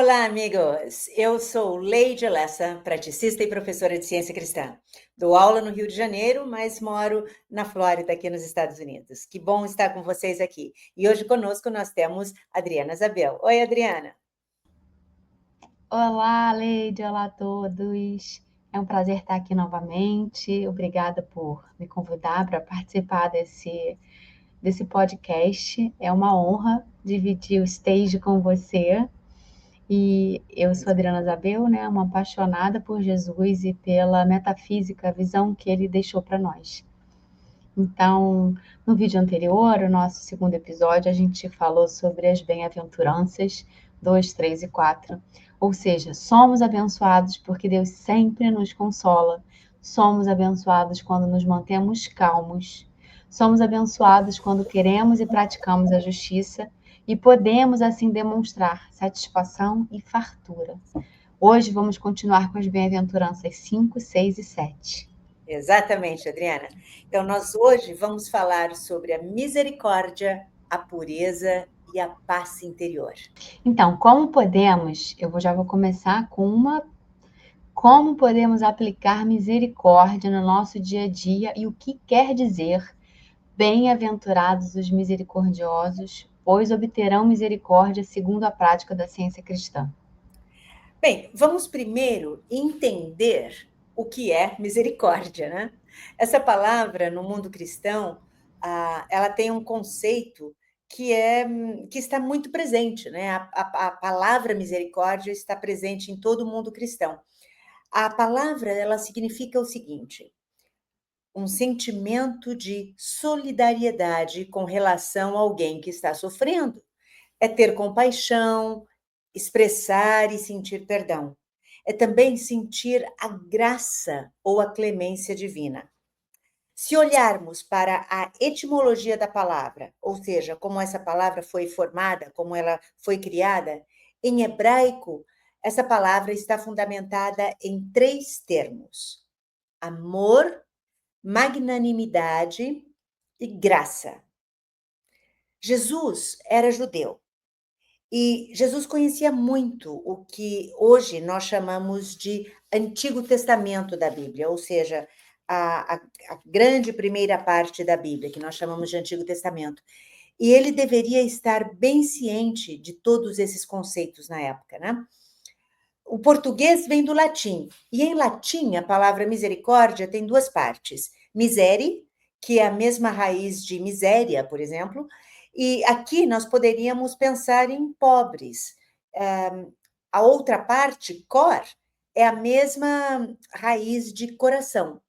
Olá, amigos! Eu sou Leide Lessa, praticista e professora de ciência cristã. Dou aula no Rio de Janeiro, mas moro na Flórida, aqui nos Estados Unidos. Que bom estar com vocês aqui. E hoje conosco nós temos Adriana Zabel. Oi, Adriana. Olá, Leide, olá a todos. É um prazer estar aqui novamente. Obrigada por me convidar para participar desse podcast. É uma honra dividir o stage com você. E eu sou Adriana Zabel, né, uma apaixonada por Jesus e pela metafísica, a visão que ele deixou para nós. Então, no vídeo anterior, o nosso segundo episódio, a gente falou sobre as bem-aventuranças 2, 3 e 4. Ou seja, somos abençoados porque Deus sempre nos consola. Somos abençoados quando nos mantemos calmos. Somos abençoados quando queremos e praticamos a justiça e podemos assim demonstrar satisfação e fartura. Hoje vamos continuar com as bem-aventuranças 5, 6 e 7. Exatamente, Adriana. Então, nós hoje vamos falar sobre a misericórdia, a pureza e a paz interior. Então, já vou começar com como podemos aplicar misericórdia no nosso dia a dia e o que quer dizer bem-aventurados os misericordiosos, pois obterão misericórdia segundo a prática da ciência cristã. Bem, vamos primeiro entender o que é misericórdia, né? Essa palavra, no mundo cristão, ela tem um conceito que está muito presente, né? A palavra misericórdia está presente em todo o mundo cristão. A palavra, ela significa o seguinte: um sentimento de solidariedade com relação a alguém que está sofrendo. É ter compaixão, expressar e sentir perdão. É também sentir a graça ou a clemência divina. Se olharmos para a etimologia da palavra, ou seja, como essa palavra foi formada, como ela foi criada, em hebraico, essa palavra está fundamentada em três termos: amor, magnanimidade e graça. Jesus era judeu. E Jesus conhecia muito o que hoje nós chamamos de Antigo Testamento da Bíblia, ou seja, a grande primeira parte da Bíblia, que nós chamamos de Antigo Testamento. E ele deveria estar bem ciente de todos esses conceitos na época, né? O português vem do latim, e em latim a palavra misericórdia tem duas partes: misere, que é a mesma raiz de miséria, por exemplo, e aqui nós poderíamos pensar em pobres. A outra parte, cor, é a mesma raiz de coração.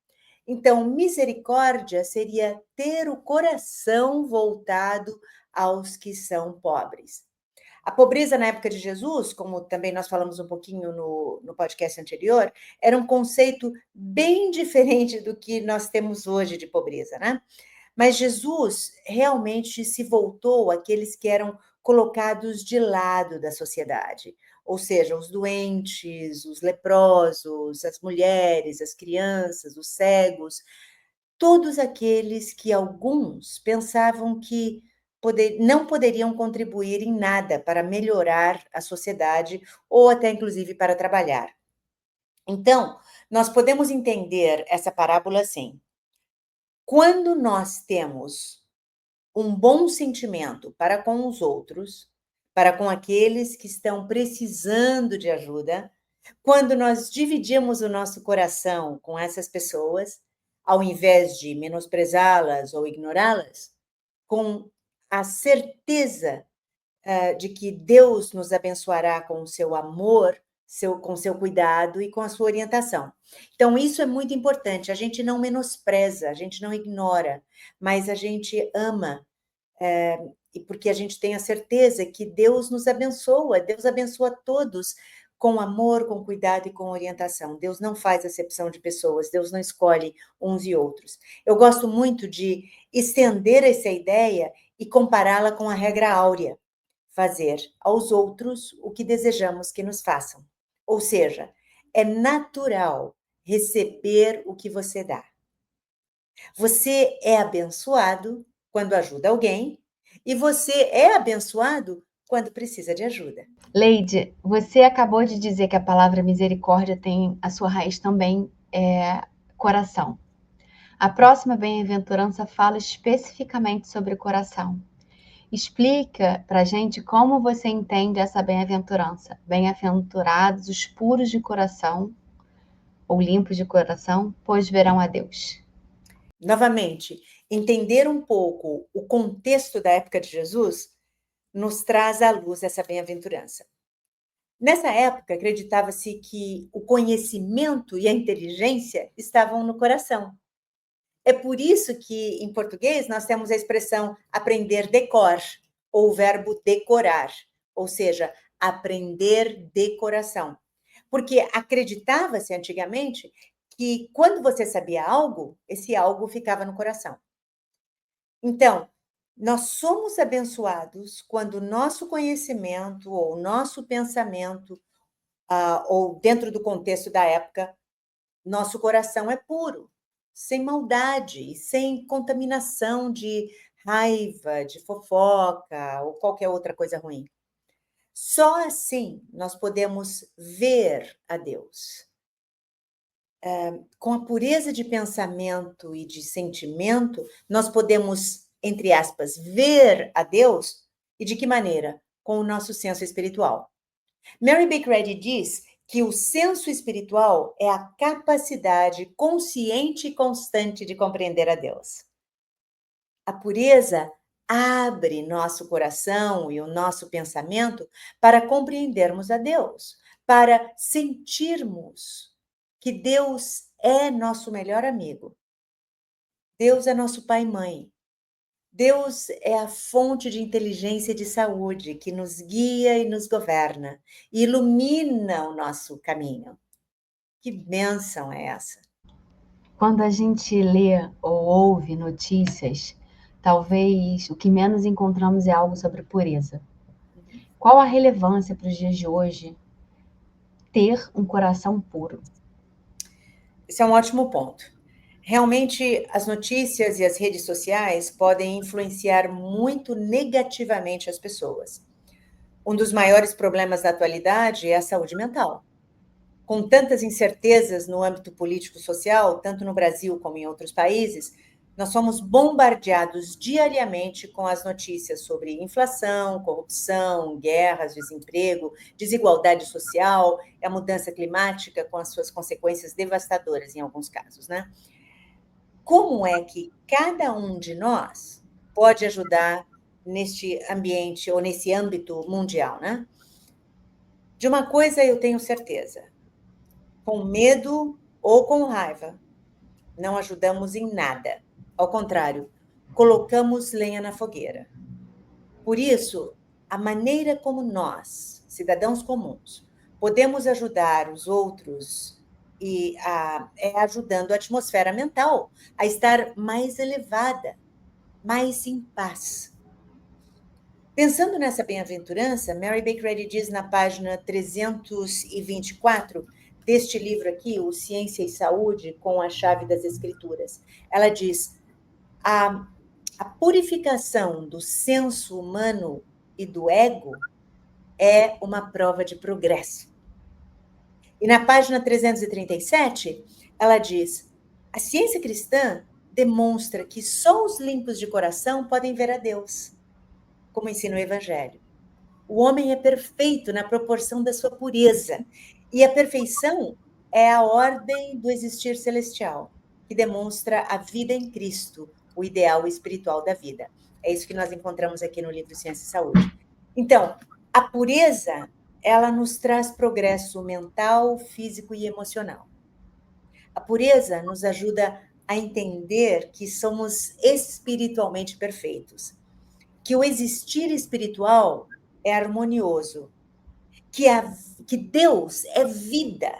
Então, misericórdia seria ter o coração voltado aos que são pobres. A pobreza na época de Jesus, como também nós falamos um pouquinho no podcast anterior, era um conceito bem diferente do que nós temos hoje de pobreza, né? Mas Jesus realmente se voltou àqueles que eram colocados de lado da sociedade, ou seja, os doentes, os leprosos, as mulheres, as crianças, os cegos, todos aqueles que alguns pensavam que não poderiam contribuir em nada para melhorar a sociedade ou até inclusive para trabalhar. Então, nós podemos entender essa parábola assim: quando nós temos um bom sentimento para com os outros, para com aqueles que estão precisando de ajuda, quando nós dividimos o nosso coração com essas pessoas, ao invés de menosprezá-las ou ignorá-las, com a certeza de que Deus nos abençoará com o seu amor, com seu cuidado e com a sua orientação. Então, isso é muito importante. A gente não menospreza, a gente não ignora, mas a gente ama, e porque a gente tem a certeza que Deus nos abençoa, Deus abençoa todos com amor, com cuidado e com orientação. Deus não faz acepção de pessoas, Deus não escolhe uns e outros. Eu gosto muito de estender essa ideia e compará-la com a regra áurea: fazer aos outros o que desejamos que nos façam. Ou seja, é natural receber o que você dá. Você é abençoado quando ajuda alguém, e você é abençoado quando precisa de ajuda. Leide, você acabou de dizer que a palavra misericórdia tem a sua raiz também coração. A próxima bem-aventurança fala especificamente sobre coração. Explica para a gente como você entende essa bem-aventurança. Bem-aventurados os puros de coração, ou limpos de coração, pois verão a Deus. Novamente, entender um pouco o contexto da época de Jesus nos traz à luz essa bem-aventurança. Nessa época, acreditava-se que o conhecimento e a inteligência estavam no coração. É por isso que, em português, nós temos a expressão aprender de cor, ou o verbo decorar, ou seja, aprender de coração. Porque acreditava-se antigamente que quando você sabia algo, esse algo ficava no coração. Então, nós somos abençoados quando o nosso conhecimento ou nosso pensamento, ou dentro do contexto da época, nosso coração é puro, sem maldade, sem contaminação de raiva, de fofoca ou qualquer outra coisa ruim. Só assim nós podemos ver a Deus. Com a pureza de pensamento e de sentimento, nós podemos, entre aspas, ver a Deus. E de que maneira? Com o nosso senso espiritual. Mary Baker Eddy diz que o senso espiritual é a capacidade consciente e constante de compreender a Deus. A pureza abre nosso coração e o nosso pensamento para compreendermos a Deus, para sentirmos que Deus é nosso melhor amigo. Deus é nosso pai e mãe. Deus é a fonte de inteligência e de saúde que nos guia e nos governa, e ilumina o nosso caminho. Que bênção é essa? Quando a gente lê ou ouve notícias, talvez o que menos encontramos é algo sobre pureza. Qual a relevância para os dias de hoje ter um coração puro? Esse é um ótimo ponto. Realmente, as notícias e as redes sociais podem influenciar muito negativamente as pessoas. Um dos maiores problemas da atualidade é a saúde mental. Com tantas incertezas no âmbito político-social, tanto no Brasil como em outros países, nós somos bombardeados diariamente com as notícias sobre inflação, corrupção, guerras, desemprego, desigualdade social, a mudança climática com as suas consequências devastadoras em alguns casos, né? Como é que cada um de nós pode ajudar neste ambiente ou nesse âmbito mundial, né? De uma coisa eu tenho certeza: com medo ou com raiva, não ajudamos em nada. Ao contrário, colocamos lenha na fogueira. Por isso, a maneira como nós, cidadãos comuns, podemos ajudar os outros é ajudando a atmosfera mental a estar mais elevada, mais em paz. Pensando nessa bem-aventurança, Mary Baker Eddy diz na página 324 deste livro aqui, o Ciência e Saúde com a Chave das Escrituras. Ela diz: a purificação do senso humano e do ego é uma prova de progresso. E na página 337, ela diz: a ciência cristã demonstra que só os limpos de coração podem ver a Deus, como ensina o Evangelho. O homem é perfeito na proporção da sua pureza, e a perfeição é a ordem do existir celestial, que demonstra a vida em Cristo, o ideal espiritual da vida. É isso que nós encontramos aqui no livro Ciência e Saúde. Então, a pureza, ela nos traz progresso mental, físico e emocional. A pureza nos ajuda a entender que somos espiritualmente perfeitos, que o existir espiritual é harmonioso, que Deus é vida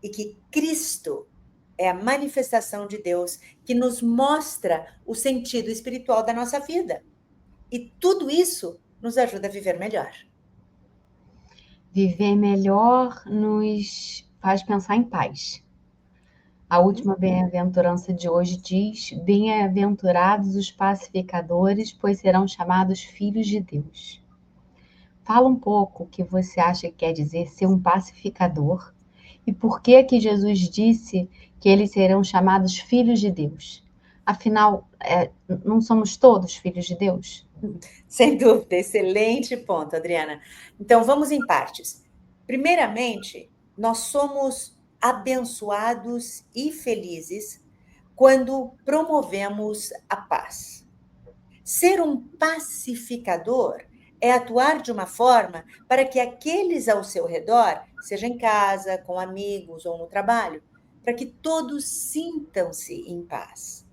e que Cristo é a manifestação de Deus que nos mostra o sentido espiritual da nossa vida. E tudo isso nos ajuda a viver melhor. Viver melhor nos faz pensar em paz. A última bem-aventurança de hoje diz: bem-aventurados os pacificadores, pois serão chamados filhos de Deus. Fala um pouco o que você acha que quer dizer ser um pacificador e por que que Jesus disse que eles serão chamados filhos de Deus. Afinal, não somos todos filhos de Deus? Sem dúvida, excelente ponto, Adriana. Então, vamos em partes. Primeiramente, nós somos abençoados e felizes quando promovemos a paz. Ser um pacificador é atuar de uma forma para que aqueles ao seu redor, seja em casa, com amigos ou no trabalho, para que todos sintam-se em paz.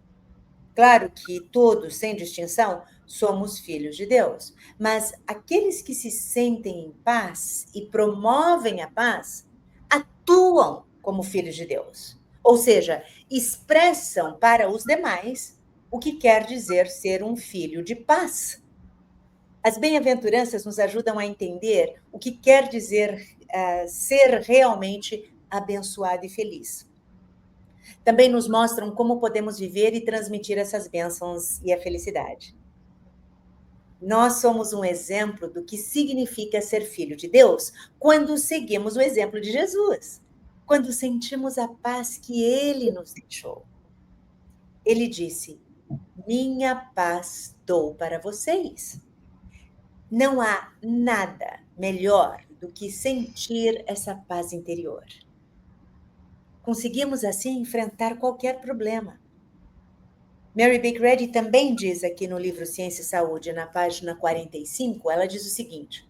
Claro que todos, sem distinção, somos filhos de Deus, mas aqueles que se sentem em paz e promovem a paz atuam como filhos de Deus. Ou seja, expressam para os demais o que quer dizer ser um filho de paz. As bem-aventuranças nos ajudam a entender o que quer dizer ser realmente abençoado e feliz. Também nos mostram como podemos viver e transmitir essas bênçãos e a felicidade. Nós somos um exemplo do que significa ser filho de Deus quando seguimos o exemplo de Jesus, quando sentimos a paz que ele nos deixou. Ele disse: minha paz dou para vocês. Não há nada melhor do que sentir essa paz interior. Conseguimos assim enfrentar qualquer problema. Mary Baker Eddy também diz aqui no livro Ciência e Saúde, na página 45, ela diz o seguinte: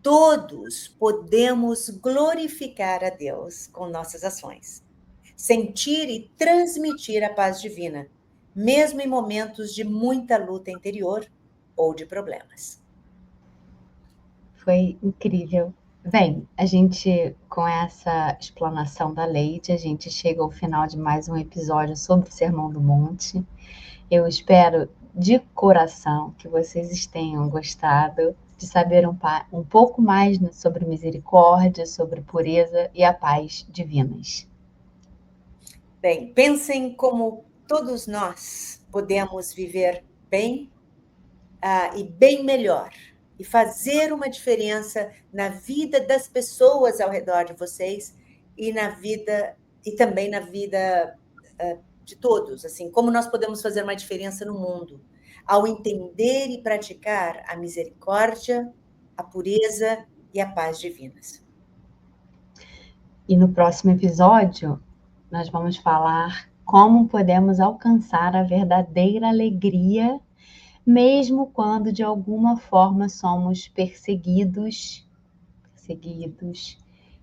todos podemos glorificar a Deus com nossas ações, sentir e transmitir a paz divina, mesmo em momentos de muita luta interior ou de problemas. Foi incrível. Bem, a gente, com essa explanação da Leite, a gente chega ao final de mais um episódio sobre o Sermão do Monte. Eu espero de coração que vocês tenham gostado de saber um pouco mais sobre misericórdia, sobre pureza e a paz divinas. Bem, pensem como todos nós podemos viver bem e bem melhor, e fazer uma diferença na vida das pessoas ao redor de vocês e na vida e também na vida de todos, assim, como nós podemos fazer uma diferença no mundo ao entender e praticar a misericórdia, a pureza e a paz divinas. E no próximo episódio, nós vamos falar como podemos alcançar a verdadeira alegria, mesmo quando de alguma forma somos perseguidos,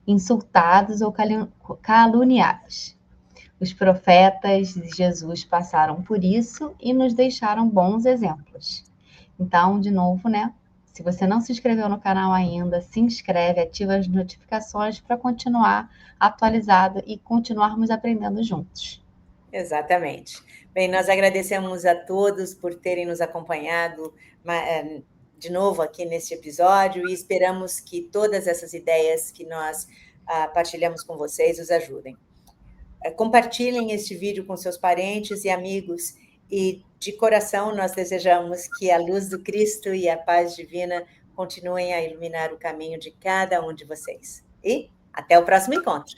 insultados ou caluniados. Os profetas de Jesus passaram por isso e nos deixaram bons exemplos. Então, de novo, né? Se você não se inscreveu no canal ainda, se inscreve, ativa as notificações para continuar atualizado e continuarmos aprendendo juntos. Exatamente. Bem, nós agradecemos a todos por terem nos acompanhado de novo aqui neste episódio e esperamos que todas essas ideias que nós partilhamos com vocês os ajudem. Compartilhem este vídeo com seus parentes e amigos e, de coração, nós desejamos que a luz do Cristo e a paz divina continuem a iluminar o caminho de cada um de vocês. E até o próximo encontro!